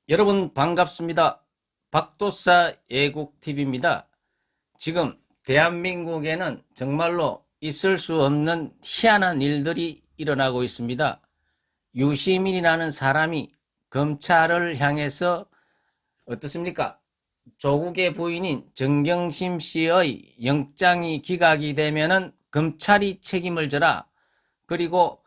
여러분 반갑습니다. 박도사 애국TV입니다. 지금 대한민국에는 정말로 있을 수 없는 희한한 일들이 일어나고 있습니다. 유시민이라는 사람이 검찰을 향해서 어떻습니까? 조국의 부인인 정경심 씨의 영장이 기각이 되면은 검찰이 책임을 져라. 그리고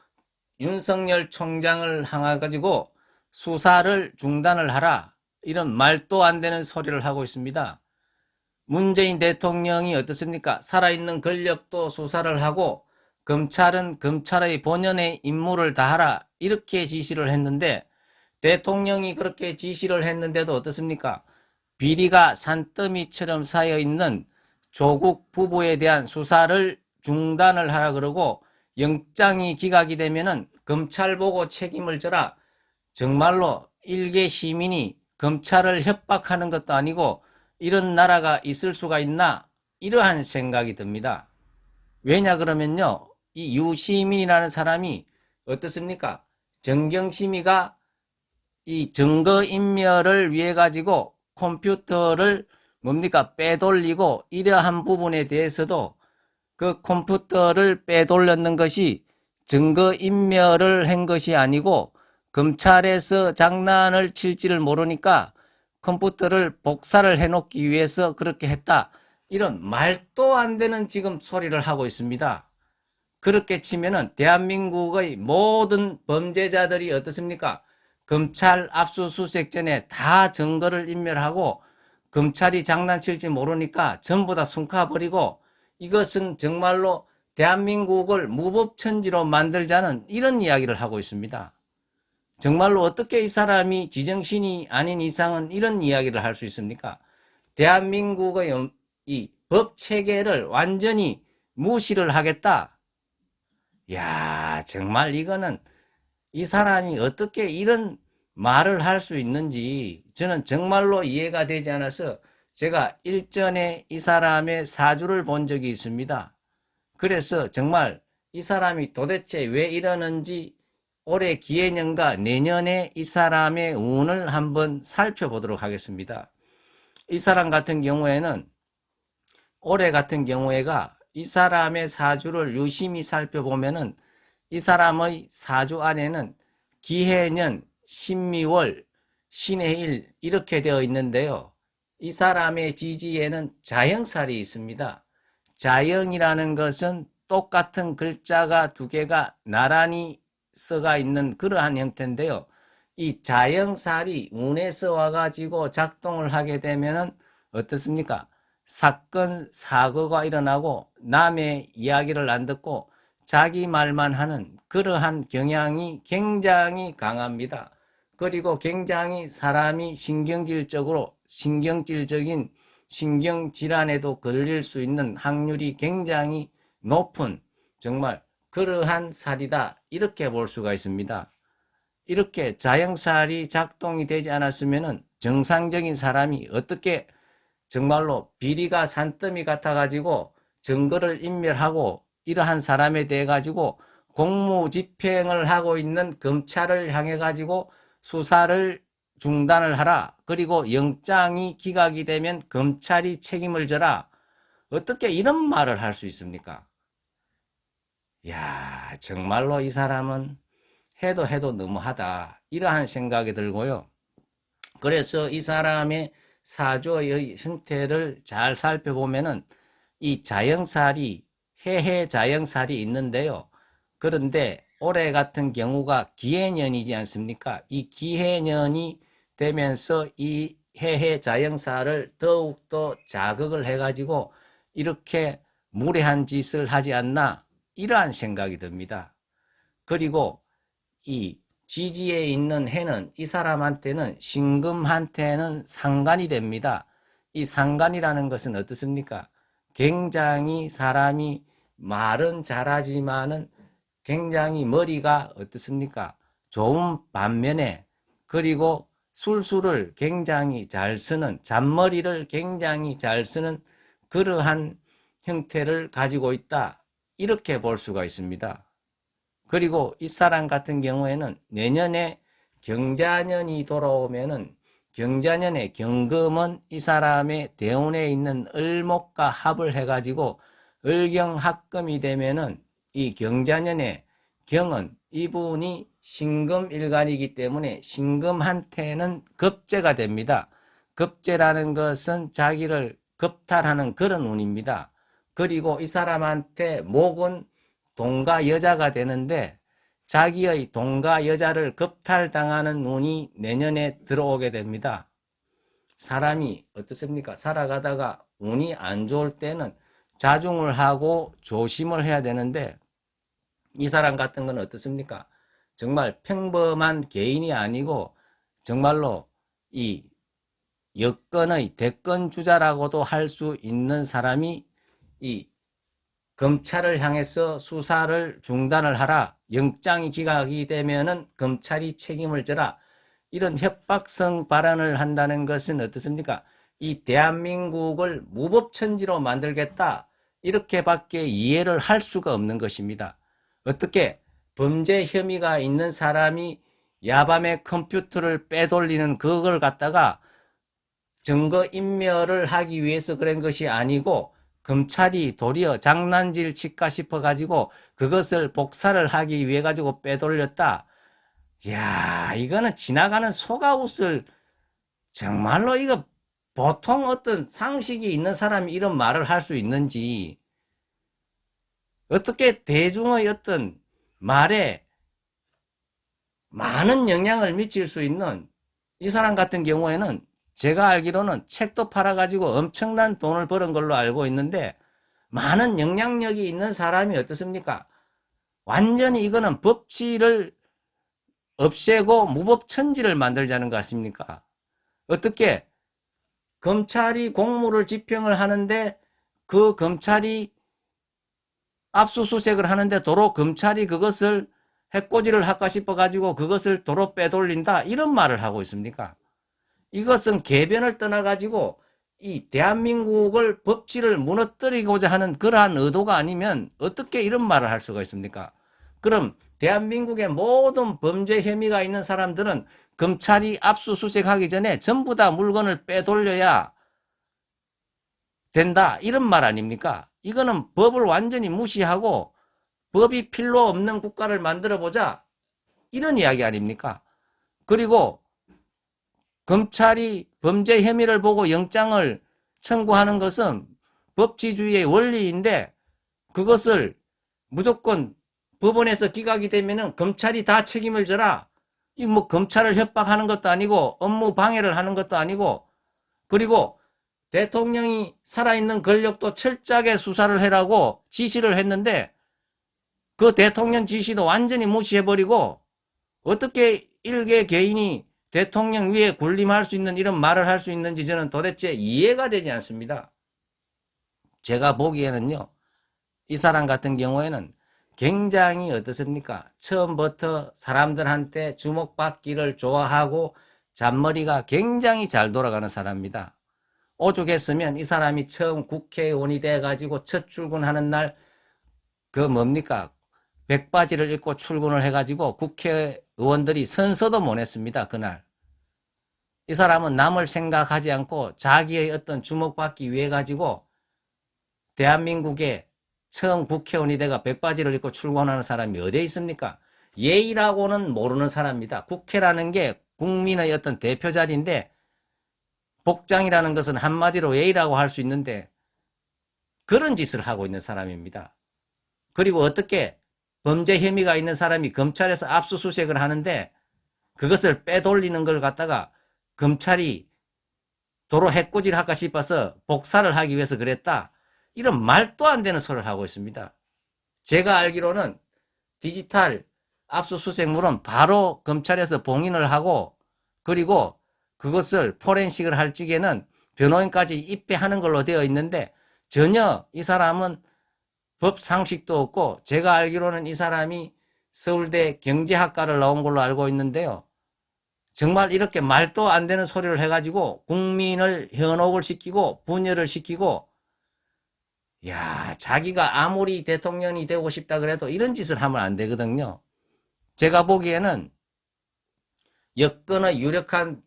윤석열 총장을 향해 가지고 수사를 중단을 하라. 이런 말도 안 되는 소리를 하고 있습니다. 문재인 대통령이 어떻습니까? 살아있는 권력도 수사를 하고 검찰은 검찰의 본연의 임무를 다하라. 이렇게 지시를 했는데 대통령이 그렇게 지시를 했는데도 어떻습니까? 비리가 산더미처럼 쌓여있는 조국 부부에 대한 수사를 중단을 하라 그러고 영장이 기각이 되면은 검찰 보고 책임을 져라. 정말로 일개 시민이 검찰을 협박하는 것도 아니고 이런 나라가 있을 수가 있나? 이러한 생각이 듭니다. 왜냐 그러면요. 이 유시민이라는 사람이 어떻습니까? 정경심이가 이 증거인멸을 위해 가지고 컴퓨터를 뭡니까? 빼돌리고 이러한 부분에 대해서도 그 컴퓨터를 빼돌렸는 것이 증거인멸을 한 것이 아니고 검찰에서 장난을 칠지를 모르니까 컴퓨터를 복사를 해놓기 위해서 그렇게 했다. 이런 말도 안 되는 지금 소리를 하고 있습니다. 그렇게 치면은 대한민국의 모든 범죄자들이 어떻습니까? 검찰 압수수색 전에 다 증거를 인멸하고 검찰이 장난칠지 모르니까 전부 다 숨가버리고 이것은 정말로 대한민국을 무법천지로 만들자는 이런 이야기를 하고 있습니다. 정말로 어떻게 이 사람이 지정신이 아닌 이상은 이런 이야기를 할 수 있습니까? 대한민국의 이 법 체계를 완전히 무시를 하겠다. 야, 정말 이거는 이 사람이 어떻게 이런 말을 할 수 있는지 저는 정말로 이해가 되지 않아서 제가 일전에 이 사람의 사주를 본 적이 있습니다. 그래서 정말 이 사람이 도대체 왜 이러는지 올해 기해년과 내년에 이 사람의 운을 한번 살펴보도록 하겠습니다. 이 사람 같은 경우에는 올해 같은 경우에가 이 사람의 사주를 유심히 살펴보면은 이 사람의 사주 안에는 기해년, 신미월, 신의 일 이렇게 되어 있는데요. 이 사람의 지지에는 자영살이 있습니다. 자영이라는 것은 똑같은 글자가 두 개가 나란히 써가 있는 그러한 형태인데요. 이 자영살이 운에서 와가지고 작동을 하게 되면은 어떻습니까? 사건, 사고가 일어나고 남의 이야기를 안 듣고 자기 말만 하는 그러한 경향이 굉장히 강합니다. 그리고 굉장히 사람이 신경질적인 신경질환에도 걸릴 수 있는 확률이 굉장히 높은 정말 그러한 살이다. 이렇게 볼 수가 있습니다. 이렇게 자영살이 작동이 되지 않았으면 정상적인 사람이 어떻게 정말로 비리가 산더미 같아가지고 증거를 인멸하고 이러한 사람에 대해 가지고 공무집행을 하고 있는 검찰을 향해 가지고 수사를 중단을 하라. 그리고 영장이 기각이 되면 검찰이 책임을 져라. 어떻게 이런 말을 할 수 있습니까? 야, 정말로 이 사람은 해도 너무하다. 이러한 생각이 들고요. 그래서 이 사람의 사주의 형태를 잘 살펴보면은 이 자영살이 해해 자영살이 있는데요. 그런데 올해 같은 경우가 기해년이지 않습니까? 이 기해년이 되면서 이 해해 자영살을 더욱더 자극을 해가지고 이렇게 무례한 짓을 하지 않나 이러한 생각이 듭니다. 그리고 이 지지에 있는 해는 이 사람한테는 신금한테는 상관이 됩니다. 이 상관이라는 것은 어떻습니까? 굉장히 사람이 말은 잘하지만은 굉장히 머리가 어떻습니까? 좋은 반면에 그리고 술수를 굉장히 잘 쓰는 잔머리를 굉장히 잘 쓰는 그러한 형태를 가지고 있다. 이렇게 볼 수가 있습니다. 그리고 이 사람 같은 경우에는 내년에 경자년이 돌아오면은 경자년의 경금은 이 사람의 대운에 있는 을목과 합을 해가지고 을경합금이 되면은 이 경자년의 경은 이분이 신금일간이기 때문에 신금한테는 급제가 됩니다. 급제라는 것은 자기를 겁탈하는 그런 운입니다. 그리고 이 사람한테 목은 동가 여자가 되는데 자기의 동가 여자를 겁탈당하는 운이 내년에 들어오게 됩니다. 사람이 어떻습니까? 살아가다가 운이 안 좋을 때는 자중을 하고 조심을 해야 되는데 이 사람 같은 건 어떻습니까? 정말 평범한 개인이 아니고 정말로 이 여건의 대권주자라고도 할 수 있는 사람이 이 검찰을 향해서 수사를 중단을 하라. 영장이 기각이 되면은 검찰이 책임을 져라. 이런 협박성 발언을 한다는 것은 어떻습니까? 이 대한민국을 무법천지로 만들겠다. 이렇게밖에 이해를 할 수가 없는 것입니다. 어떻게 범죄 혐의가 있는 사람이 야밤에 컴퓨터를 빼돌리는 그걸 갖다가 증거인멸을 하기 위해서 그런 것이 아니고 검찰이 도리어 장난질 칠까 싶어 가지고 그것을 복사를 하기 위해 가지고 빼돌렸다. 이야, 이거는 지나가는 속아웃을 정말로 이거 보통 어떤 상식이 있는 사람이 이런 말을 할 수 있는지 어떻게 대중의 어떤 말에 많은 영향을 미칠 수 있는 이 사람 같은 경우에는 제가 알기로는 책도 팔아가지고 엄청난 돈을 버는 걸로 알고 있는데 많은 영향력이 있는 사람이 어떻습니까? 완전히 이거는 법치를 없애고 무법천지를 만들자는 것 같습니까? 어떻게 검찰이 공무를 집행을 하는데 그 검찰이 압수수색을 하는데 도로 검찰이 그것을 해코지를 할까 싶어 가지고 그것을 도로 빼돌린다 이런 말을 하고 있습니까? 이것은 개변을 떠나 가지고 이 대한민국을 법치를 무너뜨리고자 하는 그러한 의도가 아니면 어떻게 이런 말을 할 수가 있습니까? 그럼 대한민국의 모든 범죄 혐의가 있는 사람들은 검찰이 압수수색하기 전에 전부 다 물건을 빼돌려야 된다 이런 말 아닙니까? 이거는 법을 완전히 무시하고 법이 필요 없는 국가를 만들어 보자 이런 이야기 아닙니까? 그리고 검찰이 범죄 혐의를 보고 영장을 청구하는 것은 법치주의의 원리인데 그것을 무조건 법원에서 기각이 되면은 검찰이 다 책임을 져라. 이 뭐 검찰을 협박하는 것도 아니고 업무 방해를 하는 것도 아니고 그리고 대통령이 살아있는 권력도 철저하게 수사를 해라고 지시를 했는데 그 대통령 지시도 완전히 무시해버리고 어떻게 일개 개인이 대통령 위에 군림할 수 있는 이런 말을 할 수 있는지 저는 도대체 이해가 되지 않습니다. 제가 보기에는요. 이 사람 같은 경우에는 굉장히 어떻습니까? 처음부터 사람들한테 주목받기를 좋아하고 잔머리가 굉장히 잘 돌아가는 사람입니다. 오죽했으면 이 사람이 처음 국회의원이 돼가지고 첫 출근하는 날 그 뭡니까? 백바지를 입고 출근을 해가지고 국회의원들이 선서도 못 했습니다. 그날. 이 사람은 남을 생각하지 않고 자기의 어떤 주목받기 위해 가지고 대한민국에 처음 국회의원이 돼가 백바지를 입고 출근하는 사람이 어디에 있습니까? 예의라고는 모르는 사람입니다. 국회라는 게 국민의 어떤 대표 자리인데 복장이라는 것은 한마디로 예의라고 할 수 있는데 그런 짓을 하고 있는 사람입니다. 그리고 어떻게 범죄 혐의가 있는 사람이 검찰에서 압수수색을 하는데 그것을 빼돌리는 걸 갖다가 검찰이 도로 해코지를 할까 싶어서 복사를 하기 위해서 그랬다. 이런 말도 안 되는 소리를 하고 있습니다. 제가 알기로는 디지털 압수수색물은 바로 검찰에서 봉인을 하고 그리고 그것을 포렌식을 할 적에는 변호인까지 입회하는 걸로 되어 있는데 전혀 이 사람은 법 상식도 없고 제가 알기로는 이 사람이 서울대 경제학과를 나온 걸로 알고 있는데요. 정말 이렇게 말도 안 되는 소리를 해가지고 국민을 현혹을 시키고 분열을 시키고 야, 자기가 아무리 대통령이 되고 싶다 그래도 이런 짓을 하면 안 되거든요. 제가 보기에는 여건의 유력한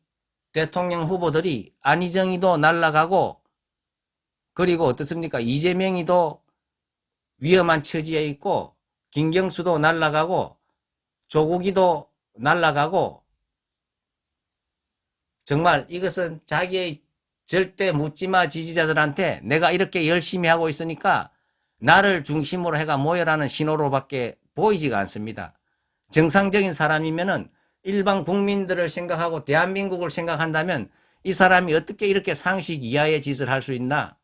대통령 후보들이 안희정이도 날아가고 그리고 어떻습니까? 이재명이도 위험한 처지에 있고 김경수도 날아가고 조국이도 날아가고 정말 이것은 자기의 절대 묻지마 지지자들한테 내가 이렇게 열심히 하고 있으니까 나를 중심으로 해가 모여라는 신호로밖에 보이지가 않습니다. 정상적인 사람이면은 일반 국민들을 생각하고 대한민국을 생각한다면 이 사람이 어떻게 이렇게 상식 이하의 짓을 할 수 있나?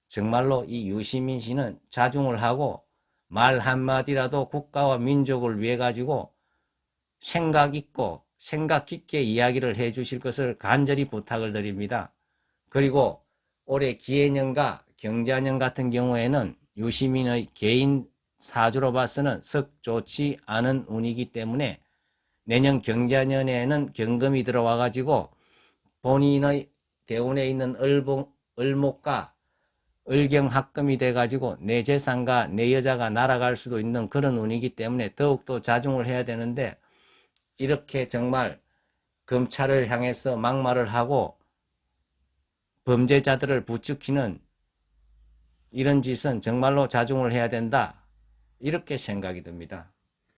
정말로 이 유시민 씨는 자중을 하고 말 한마디라도 국가와 민족을 위해 가지고 생각 있고 생각 깊게 이야기를 해 주실 것을 간절히 부탁을 드립니다. 그리고 올해 기해년과 경자년 같은 경우에는 유시민의 개인 사주로 봐서는 썩 좋지 않은 운이기 때문에 내년 경자년에는 경금이 들어와 가지고 본인의 대운에 있는 을목과 을경합금이 돼 가지고 내 재산과 내 여자가 날아갈 수도 있는 그런 운이기 때문에 더욱더 자중을 해야 되는데 이렇게 정말 검찰을 향해서 막말을 하고 범죄자들을 부추기는 이런 짓은 정말로 자중을 해야 된다. 이렇게 생각이 듭니다.